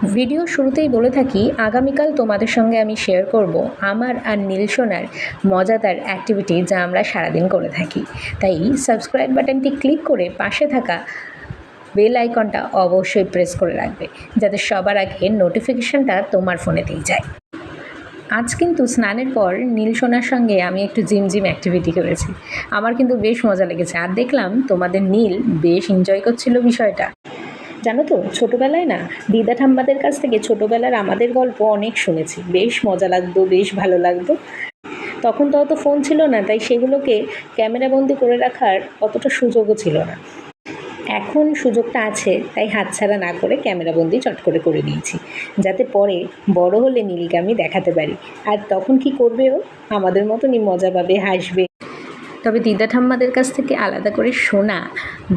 Video শুরুতেই বলে থাকি আগামীকাল তোমাদের সঙ্গে আমি শেয়ার করব আমার আর নীলসোনার মজাদার অ্যাক্টিভিটি যা আমরা সারাদিন করে থাকি। তাই সাবস্ক্রাইব বাটনটি ক্লিক করে পাশে থাকা বেল আইকনটা অবশ্যই প্রেস করে রাখবে, যাতে সবার আগে নোটিফিকেশনটা তোমার ফোনেতেই যায়। আজ কিন্তু স্নানের পর নীলসোনার সঙ্গে আমি একটু জিম অ্যাক্টিভিটি করেছি। আমার কিন্তু বেশ মজা লেগেছে, আর দেখলাম তোমাদের নীল বেশ এনজয় করছিল বিষয়টা। জানো তো, ছোটোবেলায় না দিদা ঠাম্মাদের কাছ থেকে ছোটোবেলার আমাদের গল্প অনেক শুনেছি, বেশ মজা লাগতো, বেশ ভালো লাগতো। তখন তো অত ফোন ছিল না, তাই সেগুলোকে ক্যামেরাবন্দি করে রাখার অতটা সুযোগও ছিল না। এখন সুযোগটা আছে, তাই হাতছাড়া না করে ক্যামেরাবন্দি চট করে নিয়েছি, যাতে পরে বড় হলে নীলকে আমি দেখাতে পারি। আর তখন কি করবে, ও আমাদের মতনই মজা পাবে, হাসবে। তবে দিদা ঠাম্মাদের কাছ থেকে আলাদা করে শোনা,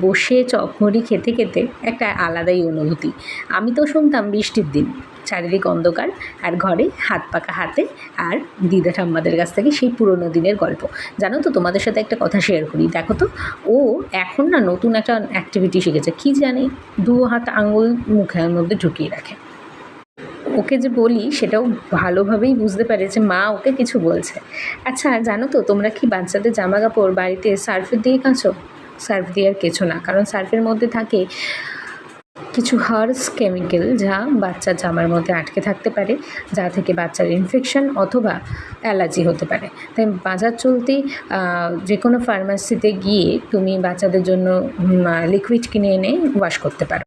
বসে চকমুড়ি খেতে খেতে একটা আলাদাই অনুভূতি। আমি তো শুনতাম বৃষ্টির দিন, চারিদিক অন্ধকার, আর ঘরে হাত পাকা হাতে, আর দিদা ঠাম্মাদের কাছ থেকে সেই পুরোনো দিনের গল্প। জানো তো, তোমাদের সাথে একটা কথা শেয়ার করি। দেখো তো, ও এখন না নতুন একটা অ্যাক্টিভিটি শিখেছে, কি জানি, 2 হাত আঙুল মুখের মধ্যে ঢুকিয়ে রাখে। ওকে যে বলি সেটাও ভালোভাবেই বুঝতে পারে যে মা ওকে কিছু বলছে। আচ্ছা জানো তো, তোমরা কি বাচ্চাদের জামা কাপড় বাড়িতে সার্ফ দিয়ে কাচো? সার্ফ দিয়ে আর কেচো না, কারণ সার্ফের মধ্যে থাকে কিছু হার্স কেমিক্যাল, যা বাচ্চার জামার মধ্যে আটকে থাকতে পারে, যা থেকে বাচ্চার ইনফেকশন অথবা অ্যালার্জি হতে পারে। তাই বাজার চলতি যে কোনো ফার্মাসিতে গিয়ে তুমি বাচ্চাদের জন্য লিকুইড কিনে এনে ওয়াশ করতে পারো।